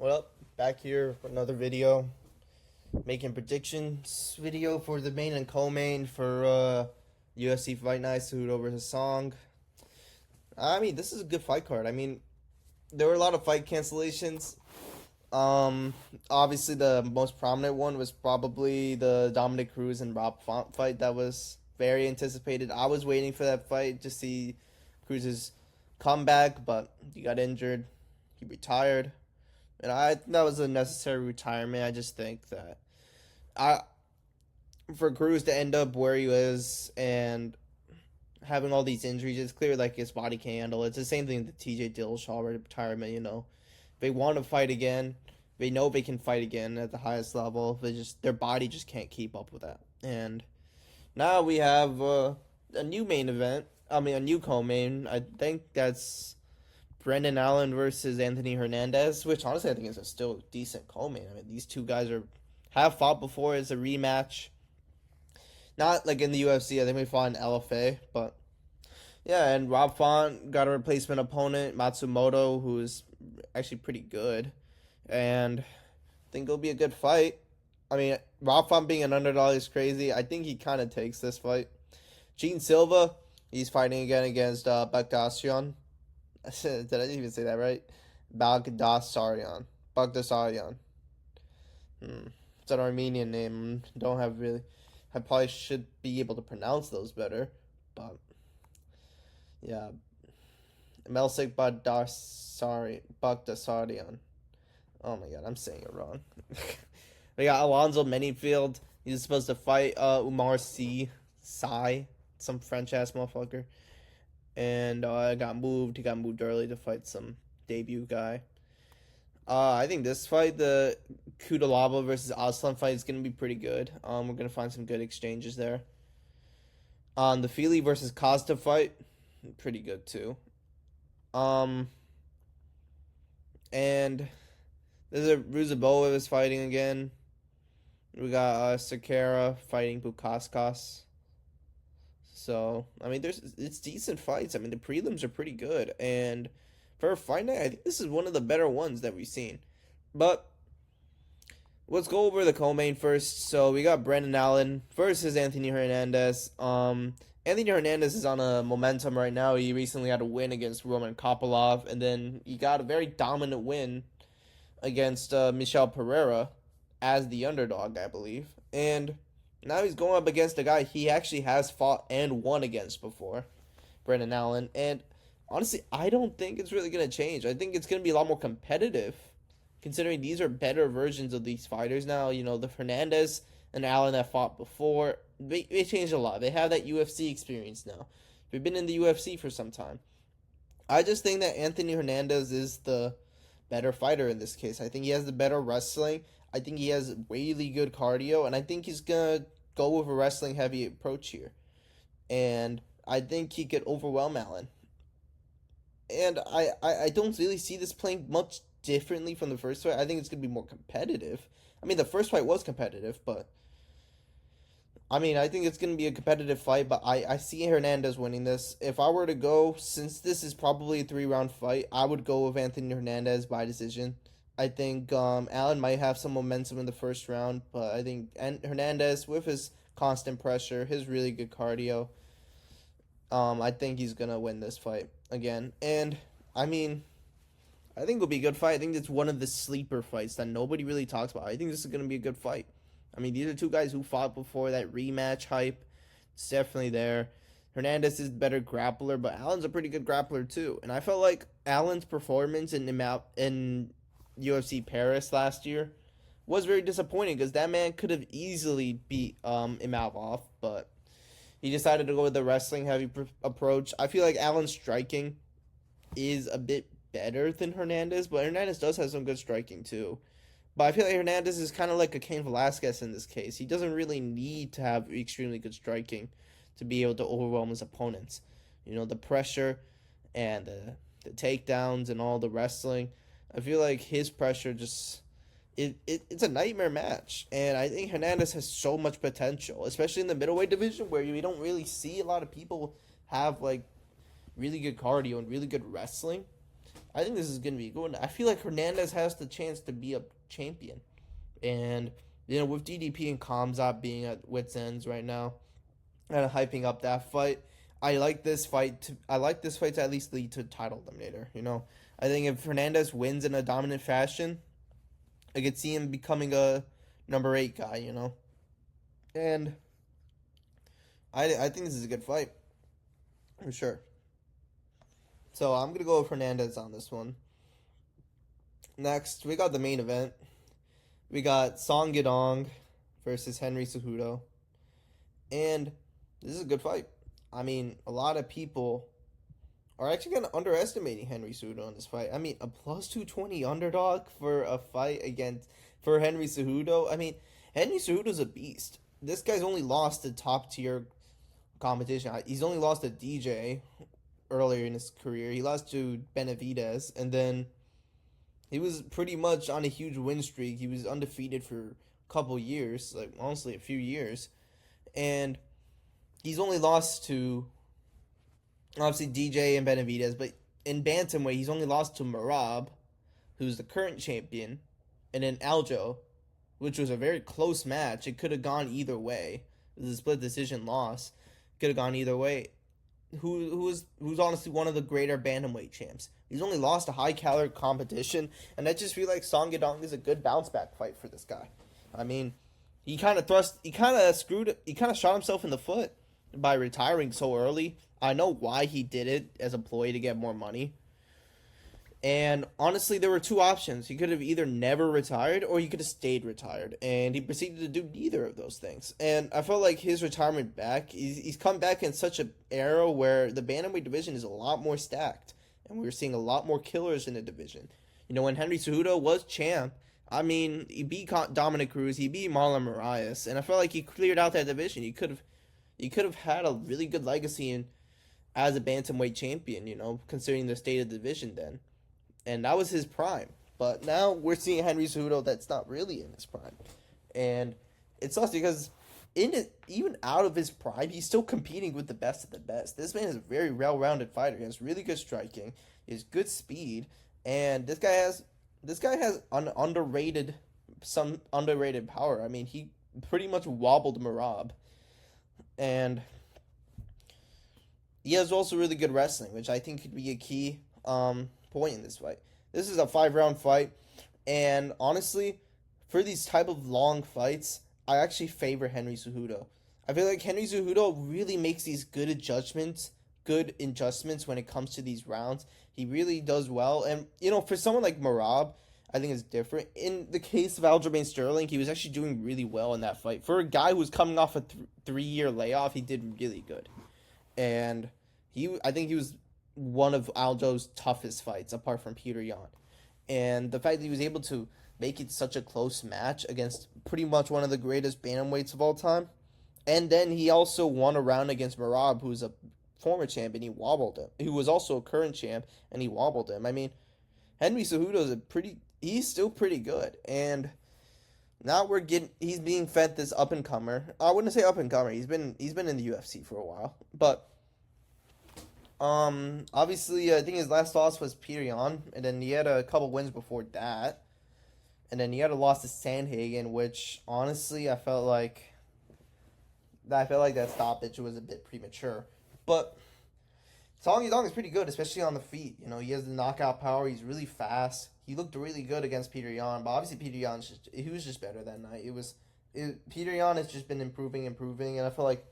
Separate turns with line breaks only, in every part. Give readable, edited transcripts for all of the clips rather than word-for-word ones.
What up? Back here for another video. Making predictions video for the main and co-main for UFC Fight Night, Cejudo versus Song. I mean, this is a good fight card. I mean, there were a lot of fight cancellations. Obviously the most prominent one was probably the Dominic Cruz and Rob Font fight that was very anticipated. I was waiting for that fight to see Cruz's comeback, but he got injured. He retired. And that was a necessary retirement. I just think that I for Cruz to end up where he is and having all these injuries, it's clear like his body can't handle it. It's the same thing with the TJ Dillashaw retirement. They want to fight again. They know they can fight again at the highest level. Their body just can't keep up with that. And now we have a new main event. I mean, a new co-main. I think that's Brendan Allen versus Anthony Hernandez, which honestly I think is a still decent co-main. I mean, these two guys have fought before. It's a rematch. Not like in the UFC. I think we fought in LFA, but yeah. And Rob Font got a replacement opponent, Matsumoto, who is actually pretty good, and I think it'll be a good fight. I mean, Rob Font being an underdog is crazy. I think he kind of takes this fight. Gene Silva, he's fighting again against Bagdasaryan. Did I even say that right? Bagdasaryan. Bagdasaryan. It's an Armenian name. Don't have really. I probably should be able to pronounce those better, but yeah. Melsik Bagdasaryan. Oh my god, I'm saying it wrong. We got Alonzo Manyfield. He's supposed to fight Umar Sai, some French ass motherfucker. And he got moved early to fight some debut guy. I think this fight, the Kudalaba versus Aslan fight, is going to be pretty good. We're going to find some good exchanges there. The Fili versus Costa fight, pretty good too. And there's a Ruzaboa is fighting again. We got Sakara fighting Bukaskas. So, I mean, it's decent fights. I mean, the prelims are pretty good. And for a fight night, I think this is one of the better ones that we've seen. But let's go over the co-main first. So, we got Brendan Allen versus Anthony Hernandez. Anthony Hernandez is on a momentum right now. He recently had a win against Roman Kopylov. And then he got a very dominant win against Michel Pereira as the underdog, I believe. And now he's going up against a guy he actually has fought and won against before, Brendan Allen. And honestly, I don't think it's really going to change. I think it's going to be a lot more competitive, considering these are better versions of these fighters now. The Hernandez and Allen that fought before, they changed a lot. They have that UFC experience now. They've been in the UFC for some time. I just think that Anthony Hernandez is the better fighter in this case. I think he has the better wrestling. I think he has really good cardio, and I think he's going to go with a wrestling-heavy approach here. And I think he could overwhelm Allen. And I don't really see this playing much differently from the first fight. I think it's going to be more competitive. I mean, the first fight was competitive, but I mean, I think it's going to be a competitive fight, but I see Hernandez winning this. If I were to go, since this is probably a 3-round fight, I would go with Anthony Hernandez by decision. I think Allen might have some momentum in the first round, but I think Hernandez, with his constant pressure, his really good cardio, I think he's going to win this fight again. And, I mean, I think it'll be a good fight. I think it's one of the sleeper fights that nobody really talks about. I think this is going to be a good fight. I mean, these are two guys who fought before. That rematch hype, it's definitely there. Hernandez is a better grappler, but Allen's a pretty good grappler too. And I felt like Allen's performance in UFC Paris last year was very disappointing because that man could have easily beat Imavov, but he decided to go with the wrestling heavy approach. I feel like Allen's striking is a bit better than Hernandez, but Hernandez does have some good striking too. But I feel like Hernandez is kind of like a Cain Velasquez in this case. He doesn't really need to have extremely good striking to be able to overwhelm his opponents. The pressure and the takedowns and all the wrestling. I feel like his pressure just it's a nightmare match, and I think Hernandez has so much potential, especially in the middleweight division where we don't really see a lot of people have like really good cardio and really good wrestling. I think this is gonna be a good one. I feel like Hernandez has the chance to be a champion, and with DDP and Kamzat being at wits ends right now, and hyping up that fight. I like this fight. I like this fight to at least lead to a title eliminator. I think if Hernandez wins in a dominant fashion, I could see him becoming a number 8 guy. And I think this is a good fight for sure. So I'm gonna go with Hernandez on this one. Next, we got the main event. We got Song Yadong versus Henry Cejudo, and this is a good fight. I mean, a lot of people are actually kind of underestimating Henry Cejudo in this fight. I mean, a plus 220 underdog for a fight for Henry Cejudo. I mean, Henry Cejudo's a beast. This guy's only lost to top tier competition. He's only lost to DJ earlier in his career. He lost to Benavidez, and then he was pretty much on a huge win streak. He was undefeated for a couple years, like honestly a few years, and he's only lost to obviously DJ and Benavidez, but in bantamweight he's only lost to Merab, who's the current champion, and then Aljo, which was a very close match. It could have gone either way. It was a split decision loss. Could have gone either way. Who's honestly one of the greater bantamweight champs. He's only lost a high caliber competition, and I just feel like Song Yadong is a good bounce back fight for this guy. I mean, he kind of shot himself in the foot by retiring so early. I know why he did it as a ploy to get more money. And honestly, there were two options. He could have either never retired or he could have stayed retired. And he proceeded to do neither of those things. And I felt like his retirement back, he's come back in such an era where the bantamweight division is a lot more stacked. And we're seeing a lot more killers in the division. When Henry Cejudo was champ, I mean, he beat Dominic Cruz, he beat Marlon Moraes. And I felt like he cleared out that division. He could have had a really good legacy as a bantamweight champion, considering the state of the division then. And that was his prime. But now we're seeing Henry Cejudo that's not really in his prime. And it sucks because even out of his prime, he's still competing with the best of the best. This man is a very well-rounded fighter. He has really good striking. He has good speed. And this guy has some underrated power. I mean, he pretty much wobbled Merab. And he has also really good wrestling, which I think could be a key point in this fight. This is a 5-round fight, and honestly, for these type of long fights, I actually favor Henry Cejudo. I feel like Henry Cejudo really makes these good adjustments when it comes to these rounds. He really does well, and for someone like Merab, I think it's different. In the case of Aljamain Sterling, he was actually doing really well in that fight. For a guy who's coming off a 3-year layoff, he did really good, and I think he was one of Aljo's toughest fights, apart from Peter Yan. And the fact that he was able to make it such a close match against pretty much one of the greatest bantamweights of all time. And then he also won a round against Merab, who's a former champ, and he wobbled him. Who was also a current champ, and he wobbled him. I mean, Henry Cejudo he's still pretty good. And now he's being fed this up-and-comer. I wouldn't say up-and-comer. He's been in the UFC for a while. But obviously, I think his last loss was Peter Yan, and then he had a couple wins before that, and then he had a loss to Sandhagen, which honestly I felt like that stoppage was a bit premature. But Song Yadong is pretty good, especially on the feet. He has the knockout power. He's really fast. He looked really good against Peter Yan, but obviously Peter Yan he was just better that night. Peter Yan has just been improving, and I feel like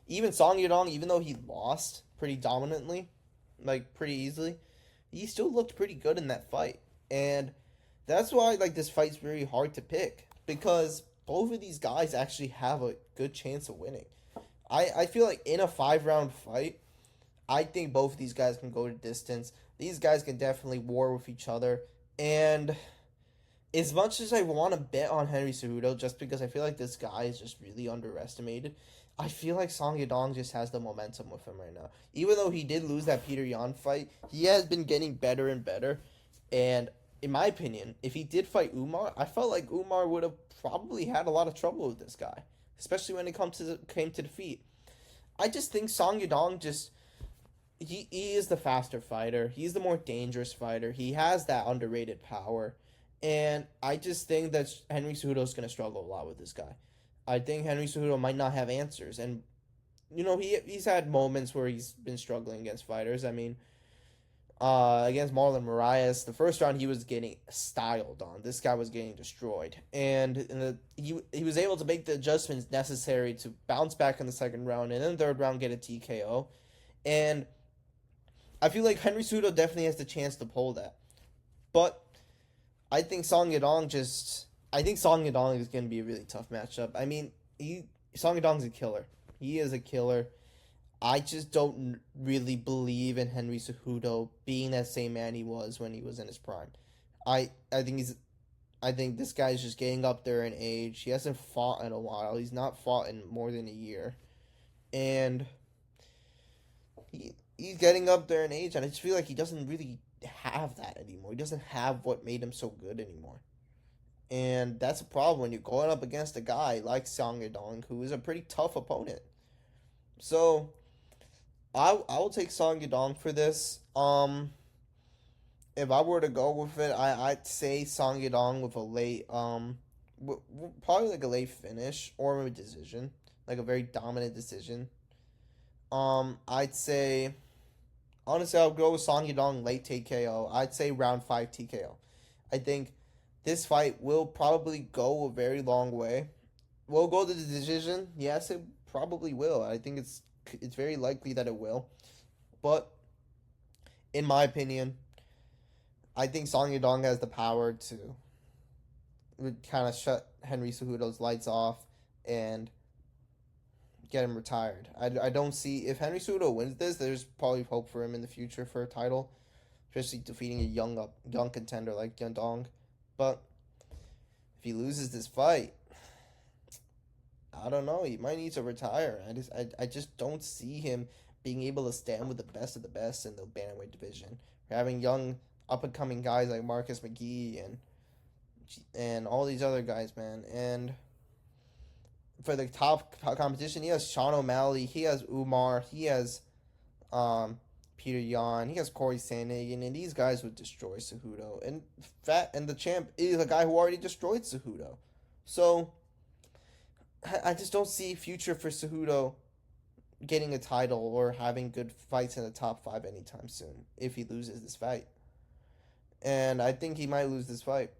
even Song Yadong, even though he lost pretty dominantly, like pretty easily, he still looked pretty good in that fight. And that's why this fight's very hard to pick, because both of these guys actually have a good chance of winning. I feel like in a 5-round fight, I think both of these guys can go to distance. These guys can definitely war with each other. And as much as I want to bet on Henry Cejudo, just because I feel like this guy is just really underestimated, I feel like Song Yadong just has the momentum with him right now. Even though he did lose that Peter Yan fight, he has been getting better and better. And in my opinion, if he did fight Umar, I felt like Umar would have probably had a lot of trouble with this came to the feet. I just think Song Yadong he is the faster fighter. He's the more dangerous fighter. He has that underrated power. And I just think that Henry Cejudo is going to struggle a lot with this guy. I think Henry Cejudo might not have answers. And, he's had moments where he's been struggling against fighters. I mean, against Marlon Moraes, the first round he was getting styled on. This guy was getting destroyed. And he was able to make the adjustments necessary to bounce back in the second round. And then the third round get a TKO. And I feel like Henry Cejudo definitely has the chance to pull that. But I think Song Yadong is going to be a really tough matchup. I mean, Song Yadong's a killer. He is a killer. I just don't really believe in Henry Cejudo being that same man he was when he was in his prime. I think I think this guy's just getting up there in age. He hasn't fought in a while. He's not fought in more than a year. And he's getting up there in age, and I just feel like he doesn't really have that anymore. He doesn't have what made him so good anymore. And that's a problem when you're going up against a guy like Song Yadong, who is a pretty tough opponent. So I will take Song Yadong for this. If I were to go with it, I'd say Song Yadong with a late probably like a late finish or a decision, like a very dominant decision. I'd say honestly I'll go with Song Yadong late TKO. I'd say round 5 TKO. I think this fight will probably go a very long way. Will go to the decision? Yes, it probably will. I think it's very likely that it will. But in my opinion, I think Song Yadong has the power to kind of shut Henry Cejudo's lights off and get him retired. I don't see if Henry Cejudo wins this. There's probably hope for him in the future for a title, especially defeating a young contender like Yadong. But if he loses this fight, I don't know. He might need to retire. I just don't see him being able to stand with the best of the best in the bantamweight division. We're having young up and coming guys like Marcus McGee and all these other guys, man. And for the top competition, he has Sean O'Malley, he has Umar, he has Peter Yan, he has Corey Sandhagen, and these guys would destroy Cejudo. And the champ is a guy who already destroyed Cejudo. So I just don't see future for Cejudo getting a title or having good fights in the top 5 anytime soon if he loses this fight. And I think he might lose this fight.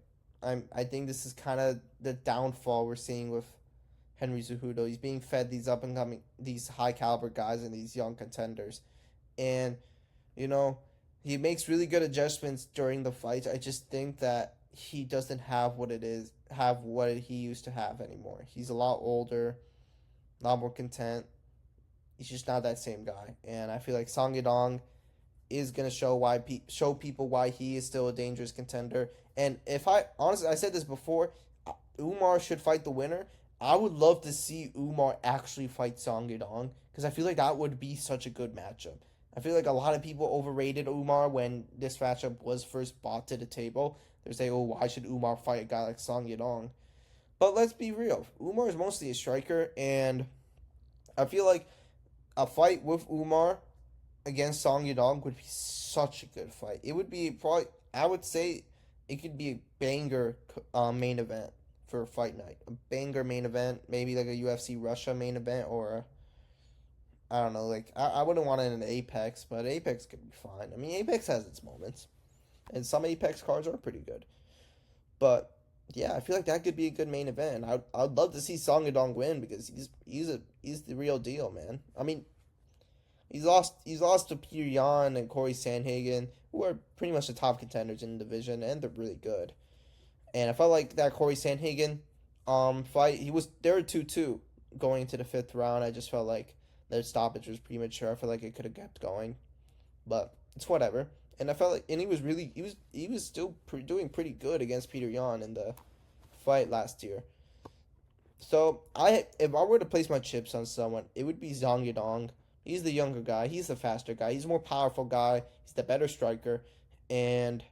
I think this is kind of the downfall we're seeing with Henry Cejudo. He's being fed these up and coming, these high caliber guys and these young contenders, and he makes really good adjustments during the fights. I just think that he doesn't have what he used to have anymore. He's a lot older, a lot more content. He's just not that same guy, and I feel like Song Yadong is gonna show people why he is still a dangerous contender. And if I said this before, Umar should fight the winner. I would love to see Umar actually fight Song Yadong because I feel like that would be such a good matchup. I feel like a lot of people overrated Umar when this matchup was first brought to the table. They're saying, "Oh, why should Umar fight a guy like Song Yadong?" But let's be real. Umar is mostly a striker, and I feel like a fight with Umar against Song Yadong would be such a good fight. It would be probably, I would say, it could be a banger main event for a fight night. A banger main event, maybe like a UFC Russia main event, or I don't know, like I wouldn't want it in an Apex, but Apex could be fine. I mean, Apex has its moments, and some Apex cards are pretty good. But yeah, I feel like that could be a good main event. I'd love to see Song Yadong win because he's the real deal, man. I mean, he's lost to Peter Yan and Corey Sandhagen, who are pretty much the top contenders in the division, and they're really good. And I felt like that Corey Sandhagen fight, they were 2-2 going into the 5th round. I just felt like their stoppage was premature. I felt like it could have kept going, but it's whatever. And I felt like, and he was still doing pretty good against Peter Yan in the fight last year. So if I were to place my chips on someone, it would be Song Yadong. He's the younger guy. He's the faster guy. He's a more powerful guy. He's the better striker, and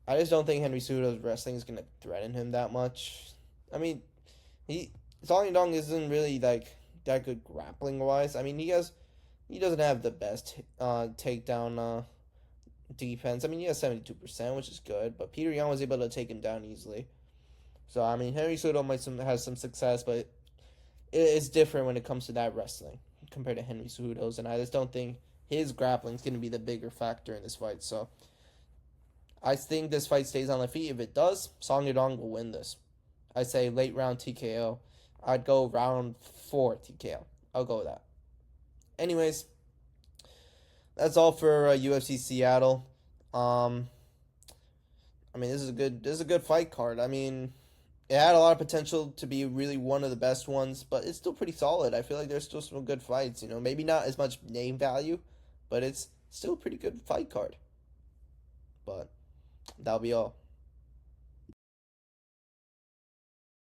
I just don't think Henry Cejudo's wrestling is gonna threaten him that much. I mean, Song Yadong isn't really like that good grappling wise. I mean, he has he doesn't have the best takedown defense. I mean, he has 72%, which is good, but Peter Yan was able to take him down easily. So I mean, Henry Cejudo might has some success, but it's different when it comes to that wrestling compared to Henry Cejudo's, and I just don't think his grappling is going to be the bigger factor in this fight. So I think this fight stays on the feet. If it does, Song Yadong will win this. I say late round TKO. I'd go round 4 TKO. I'll go with that. Anyways, that's all for UFC Seattle. Um, I mean, this is a good fight card. I mean, it had a lot of potential to be really one of the best ones, but it's still pretty solid. I feel like there's still some good fights. Maybe not as much name value, but it's still a pretty good fight card. But that'll be all.